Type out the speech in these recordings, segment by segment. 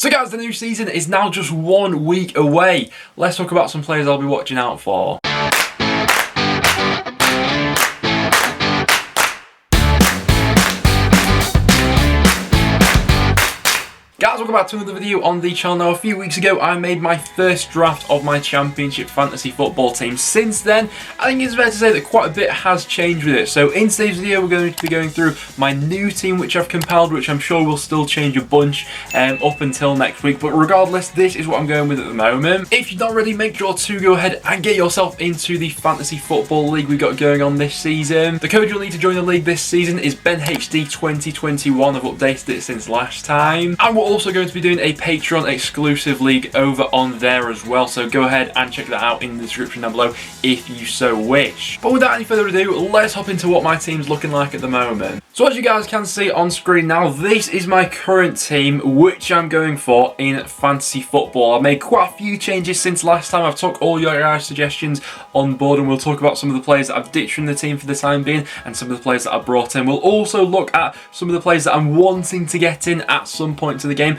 So guys, the new season is now just 1 week away. Let's talk about some players I'll be watching out for. Guys, welcome back to another video on the channel. Now, a few weeks ago, I made my first draft of my Championship Fantasy Football team. Since then, I think it's fair to say that quite a bit has changed with it. So in today's video, we're going to be going through my new team, which I've compiled, which I'm sure will still change a bunch up until next week. But regardless, this is what I'm going with at the moment. If you're not ready, make sure to go ahead and get yourself into the Fantasy Football League we've got going on this season. The code you'll need to join the league this season is BenHD2021. I've updated it since last time. And we're also going to be doing a Patreon exclusive league over on there as well, so go ahead and check that out in the description down below if you so wish. But without any further ado, let's hop into what my team's looking like at the moment. So as you guys can see on screen now, this is my current team, which I'm going for in fantasy football. I've made quite a few changes since last time. I've took all your guys' suggestions on board, and we'll talk about some of the players that I've ditched from the team for the time being and some of the players that I've brought in. We'll also look at some of the players that I'm wanting to get in at some point to the game.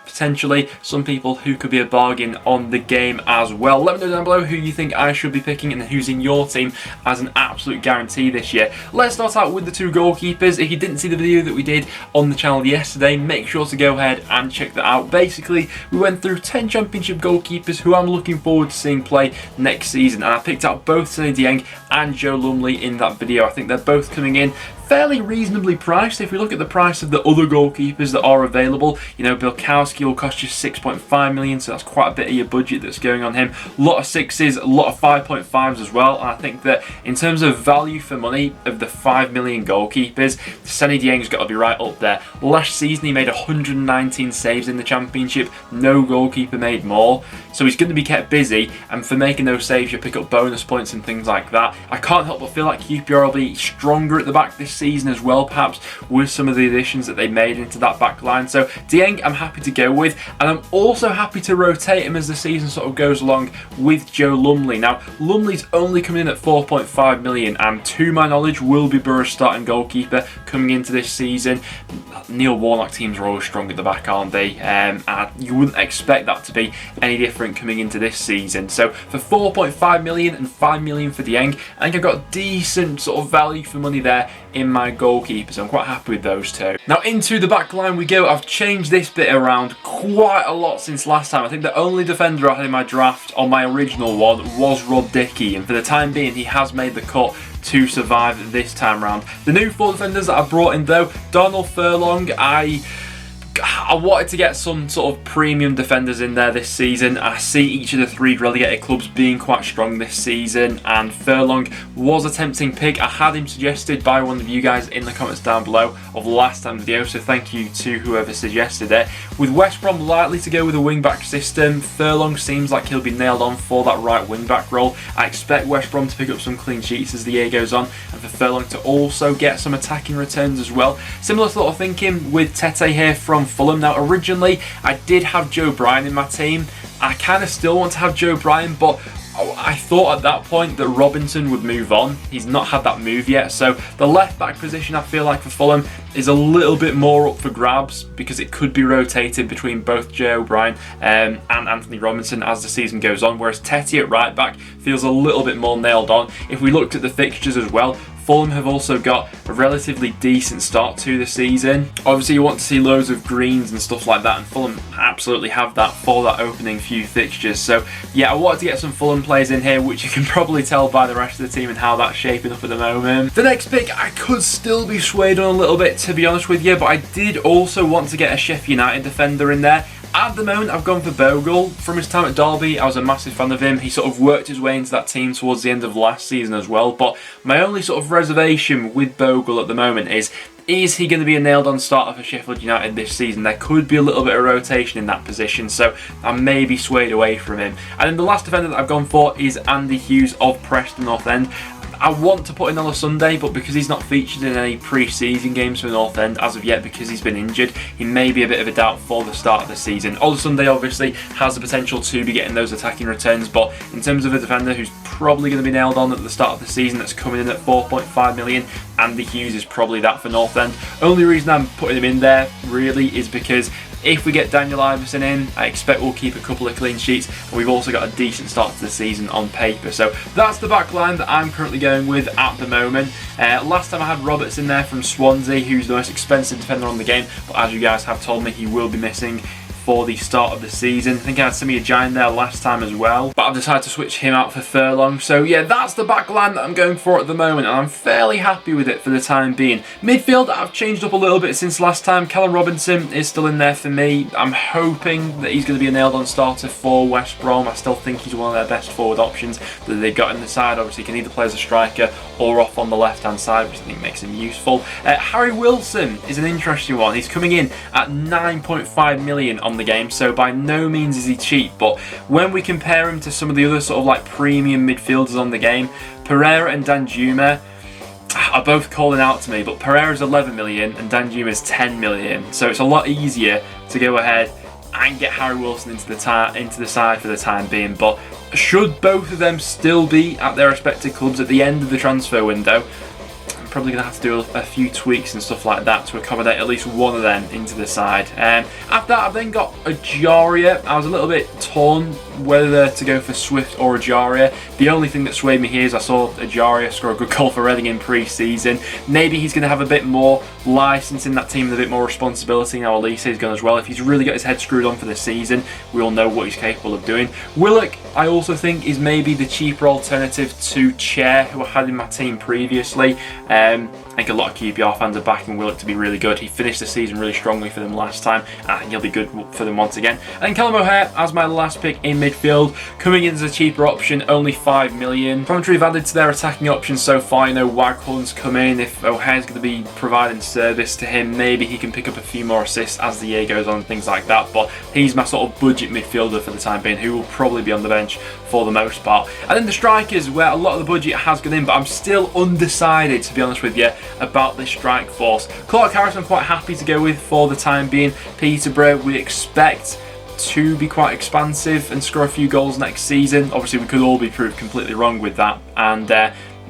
Potentially some people who could be a bargain on the game as well. Let me know down below who you think I should be picking and who's in your team as an absolute guarantee this year. Let's start out with the two goalkeepers. If you didn't see the video that we did on the channel yesterday, make sure to go ahead and check that out. Basically, we went through 10 Championship goalkeepers who I'm looking forward to seeing play next season, and I picked out both Sonny Dieng and Joe Lumley in that video. I think they're both coming in fairly reasonably priced. If we look at the price of the other goalkeepers that are available, you know, Bilkowski will cost you 6.5 million, so that's quite a bit of your budget that's going on him. A lot of 6s, a lot of 5.5s as well, and I think that in terms of value for money of the 5 million goalkeepers, Sonny Dieng's got to be right up there. Last season he made 119 saves in the Championship, no goalkeeper made more, so he's going to be kept busy, and for making those saves you pick up bonus points and things like that. I can't help but feel like QPR will be stronger at the back this season as well, perhaps with some of the additions that they made into that back line. So Dieng I'm happy to go with, and I'm also happy to rotate him as the season sort of goes along with Joe Lumley. Now Lumley's only coming in at 4.5 million, and to my knowledge will be Borough's starting goalkeeper coming into this season. Neil Warnock teams are always strong at the back, aren't they? And you wouldn't expect that to be any different coming into this season. So for 4.5 million and 5 million for Dieng, I think I've got decent sort of value for money there in my goalkeeper, so I'm quite happy with those two. Now into the back line we go. I've changed this bit around quite a lot since last time. I think the only defender I had in my draft on my original one was Rod Dickey, and for the time being he has made the cut to survive this time round. The new 4 defenders that I brought in though, Donald Furlong, I wanted to get some sort of premium defenders in there this season. I see each of the 3 relegated clubs being quite strong this season, and Furlong was a tempting pick. I had him suggested by one of you guys in the comments down below of last time's video, so thank you to whoever suggested it. With West Brom likely to go with a wing-back system, Furlong seems like he'll be nailed on for that right wing-back role. I expect West Brom to pick up some clean sheets as the year goes on, and for Furlong to also get some attacking returns as well. Similar sort of thinking with Tete here from Fulham. Now originally I did have Joe Bryan in my team. I kind of still want to have Joe Bryan, but I thought at that point that Robinson would move on. He's not had that move yet, so the left back position I feel like for Fulham is a little bit more up for grabs because it could be rotated between both Joe Bryan and Anthony Robinson as the season goes on, whereas Tete at right back feels a little bit more nailed on. If we looked at the fixtures as well, Fulham have also got a relatively decent start to the season. Obviously you want to see loads of greens and stuff like that, and Fulham absolutely have that for that opening few fixtures. So yeah, I wanted to get some Fulham players in here, which you can probably tell by the rest of the team and how that's shaping up at the moment. The next pick I could still be swayed on a little bit, to be honest with you, but I did also want to get a Sheffield United defender in there. At the moment, I've gone for Bogle. From his time at Derby, I was a massive fan of him. He sort of worked his way into that team towards the end of last season as well. But my only sort of reservation with Bogle at the moment is he going to be a nailed-on starter for Sheffield United this season? There could be a little bit of rotation in that position, so I may be swayed away from him. And then the last defender that I've gone for is Andy Hughes of Preston North End. I want to put in on a Sunday, but because he's not featured in any pre-season games for North End as of yet because he's been injured, he may be a bit of a doubt for the start of the season. Sunday obviously has the potential to be getting those attacking returns, but in terms of a defender who's probably going to be nailed on at the start of the season that's coming in at 4.5 million, Andy Hughes is probably that for North End. Only reason I'm putting him in there really is because If we get Daniel Iverson in, I expect we'll keep a couple of clean sheets, and we've also got a decent start to the season on paper. So that's the back line that I'm currently going with at the moment. Last time I had Roberts in there from Swansea, who's the most expensive defender on the game, but as you guys have told me, he will be missing for the start of the season. I think I had Simi Ajayi there last time as well, but I've decided to switch him out for Furlong. So yeah, that's the back line that I'm going for at the moment, and I'm fairly happy with it for the time being. Midfield, I've changed up a little bit since last time. Callum Robinson is still in there for me. I'm hoping that he's going to be a nailed-on starter for West Brom. I still think he's one of their best forward options that they've got in the side. Obviously, he can either play as a striker or off on the left-hand side, which I think makes him useful. Harry Wilson is an interesting one. He's coming in at 9.5 million on the game, so by no means is he cheap, but when we compare him to some of the other sort of like premium midfielders on the game, Pereira and Danjuma are both calling out to me, but Pereira's 11 million and Danjuma's 10 million, so it's a lot easier to go ahead and get Harry Wilson into the side for the time being. But should both of them still be at their respective clubs at the end of the transfer window, probably going to have to do a few tweaks and stuff like that to accommodate at least one of them into the side. After that, I've then got Ajaria. I was a little bit torn whether to go for Swift or Ajaria. The only thing that swayed me here is I saw Ajaria score a good goal for Reading in pre-season. Maybe he's going to have a bit more licence in that team and a bit more responsibility. Now Elise is going as well. If he's really got his head screwed on for the season, we all know what he's capable of doing. Willock, I also think, is maybe the cheaper alternative to Chair, who I had in my team previously. I think a lot of QPR fans are backing Willock to be really good. He finished the season really strongly for them last time, and I think he'll be good for them once again. And then Callum O'Hare as my last pick in midfield, coming in as a cheaper option, only 5 million. Coventry have added to their attacking options so far. You know, Waghorn's come in. If O'Hare's going to be providing service to him, maybe he can pick up a few more assists as the year goes on and things like that. But he's my sort of budget midfielder for the time being, who will probably be on the bench for the most part. And then the strikers, where a lot of the budget has gone in, but I'm still undecided, to be honest with you, about this strike force. Clark Harris I'm quite happy to go with for the time being. Peterborough we expect to be quite expansive and score a few goals next season. Obviously we could all be proved completely wrong with that, and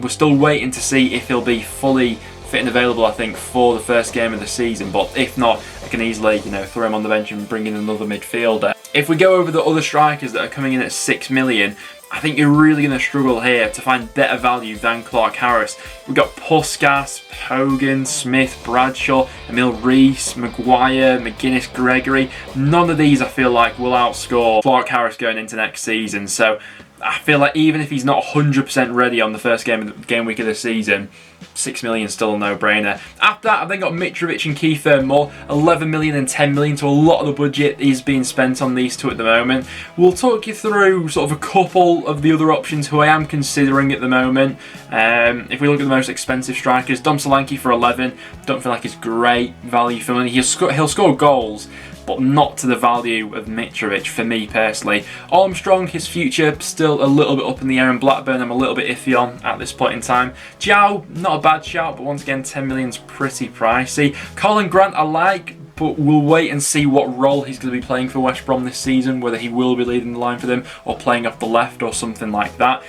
we're still waiting to see if he'll be fully fit and available, I think, for the first game of the season. But if not, I can easily, you know, throw him on the bench and bring in another midfielder. If we go over the other strikers that are coming in at 6 million, I think you're really going to struggle here to find better value than Clark Harris. We've got Puskas, Hogan, Smith, Bradshaw, Emil Rees, Maguire, McGuinness, Gregory. None of these I feel like will outscore Clark Harris going into next season. So I feel like even if he's not 100% ready on the first game week of the season, 6 million is still a no-brainer. After that, I've then got Mitrovic and Kiefer Moore. 11 million and 10 million, so a lot of the budget is being spent on these two at the moment. We'll talk you through sort of a couple of the other options who I am considering at the moment. If we look at the most expensive strikers, Dom Solanke for 11. Don't feel like it's great value for money. He'll score goals, but not to the value of Mitrovic for me personally. Armstrong, his future still a little bit up in the air, and Blackburn I'm a little bit iffy on at this point in time. Joao, not a bad shout, but once again 10 million's pretty pricey. Colin Grant I like, but we'll wait and see what role he's going to be playing for West Brom this season, whether he will be leading the line for them or playing off the left or something like that.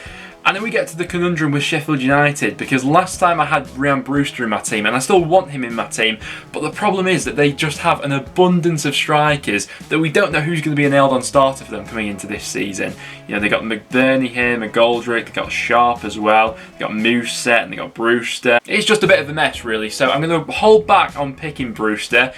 And then we get to the conundrum with Sheffield United, because last time I had Ryan Brewster in my team, and I still want him in my team, but the problem is that they just have an abundance of strikers that we don't know who's going to be a nailed-on starter for them coming into this season. You know, they got McBurney here, McGoldrick, they got Sharp as well, they got Mousset, and they got Brewster. It's just a bit of a mess, really, so I'm going to hold back on picking Brewster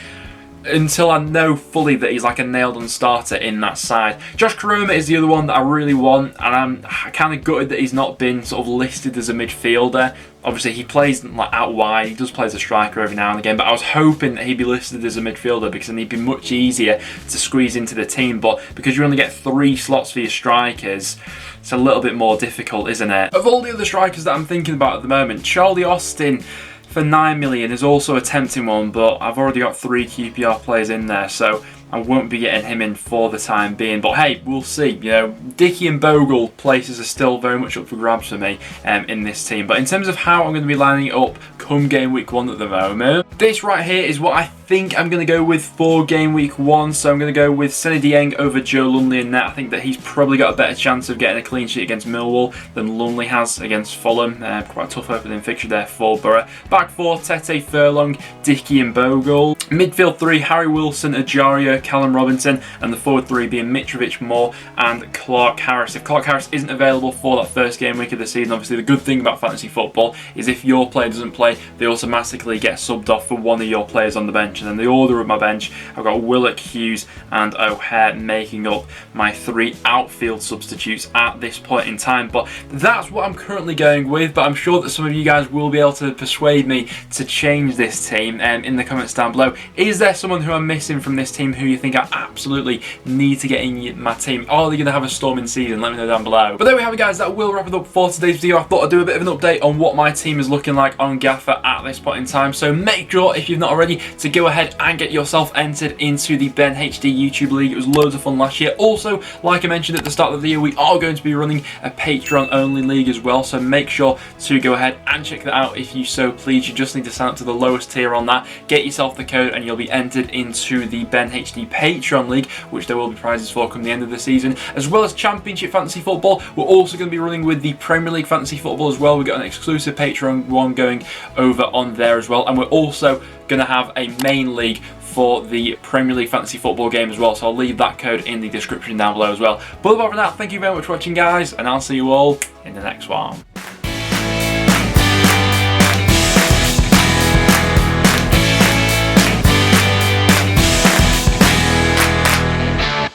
until I know fully that he's like a nailed-on starter in that side. Josh Koroma is the other one that I really want, and I'm kind of gutted that he's not been sort of listed as a midfielder. Obviously, he plays like out wide, he does play as a striker every now and again, but I was hoping that he'd be listed as a midfielder because then he'd be much easier to squeeze into the team. But because you only get 3 slots for your strikers, it's a little bit more difficult, isn't it? Of all the other strikers that I'm thinking about at the moment, Charlie Austin for 9 million is also a tempting one, but I've already got 3 QPR players in there, so I won't be getting him in for the time being. But hey, we'll see. You know, Dickey and Bogle places are still very much up for grabs for me in this team. But in terms of how I'm going to be lining it up come game week 1 at the moment, this right here is what I think I'm going to go with for game week 1. So I'm going to go with Seny Dieng over Joe Lumley in net. I think that he's probably got a better chance of getting a clean sheet against Millwall than Lumley has against Fulham. Quite a tough opening fixture there for Borough. Back 4, Tete, Furlong, Dickey and Bogle. Midfield 3, Harry Wilson, Ajaria, Callum Robinson, and the forward 3 being Mitrovic, Moore and Clark Harris. If Clark Harris isn't available for that first game week of the season, obviously the good thing about fantasy football is if your player doesn't play, they automatically get subbed off for one of your players on the bench. And then the order of my bench, I've got Willock, Hughes and O'Hare making up my 3 outfield substitutes at this point in time. But that's what I'm currently going with, but I'm sure that some of you guys will be able to persuade me to change this team in the comments down below. Is there someone who I'm missing from this team who you think I absolutely need to get in my team? Are they going to have a storming season? Let me know down below. But there we have it, guys. That will wrap it up for today's video. I thought I'd do a bit of an update on what my team is looking like on Gaffr at this point in time. So make sure, if you've not already, to go ahead and get yourself entered into the Ben HD YouTube League. It was loads of fun last year. Also, like I mentioned at the start of the video, we are going to be running a Patreon only league as well. So make sure to go ahead and check that out if you so please. You just need to sign up to the lowest tier on that, get yourself the code, and you'll be entered into the Ben HD Patreon League, which there will be prizes for come the end of the season, as well as Championship Fantasy Football. We're also going to be running with the Premier League Fantasy Football as well. We've got an exclusive Patreon one going over on there as well, and we're also going to have a main league for the Premier League Fantasy Football game as well, so I'll leave that code in the description down below as well. But apart from that, thank you very much for watching, guys, and I'll see you all in the next one.